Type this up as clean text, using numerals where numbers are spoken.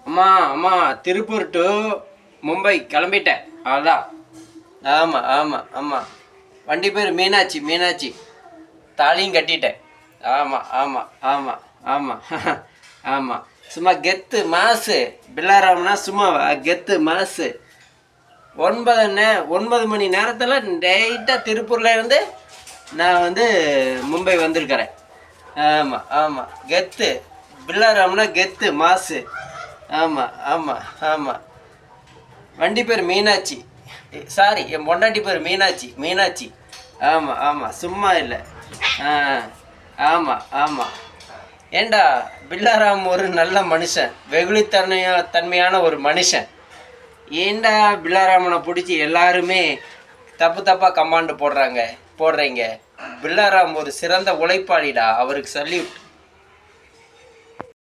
அம்மா அம்மா திருப்பூர் டு மும்பை கிளம்பிட்டேன் அதான். ஆமாம் ஆமாம் ஆமாம். வண்டி பேர் மீனாட்சி மீனாட்சி. தாலியும் கட்டிட்டேன். ஆமாம் ஆமாம் ஆமாம் ஆமாம் ஆமாம். சும்மா கெத்து மாசு பில்லாராம்னா சும்மாவா கெத்து மாசு. 9 மணி நேரத்தில் டெய்ட்டாக திருப்பூரில் இருந்து நான் வந்து மும்பை வந்திருக்கிறேன். ஆமாம் ஆமாம் கெத்து பில்லாராம்னா கெத்து மாசு. ஆமாம் ஆமாம் ஆமாம். வண்டி பேர் மீனாட்சி. சாரி, என் பொண்டாட்டி பேர் மீனாட்சி மீனாட்சி. ஆமாம் ஆமாம் சும்மா இல்லை. ஆமாம் ஆமாம். ஏண்டா பில்லாராம் ஒரு நல்ல மனுஷன், தன்மையான ஒரு மனுஷன். ஏண்டா பில்லாராமனை பிடிச்சி எல்லாருமே தப்பாக கமாண்டு போடுறீங்க. பில்லாராம் ஒரு சிறந்த உழைப்பாளிடா, அவருக்கு சல்யூட்.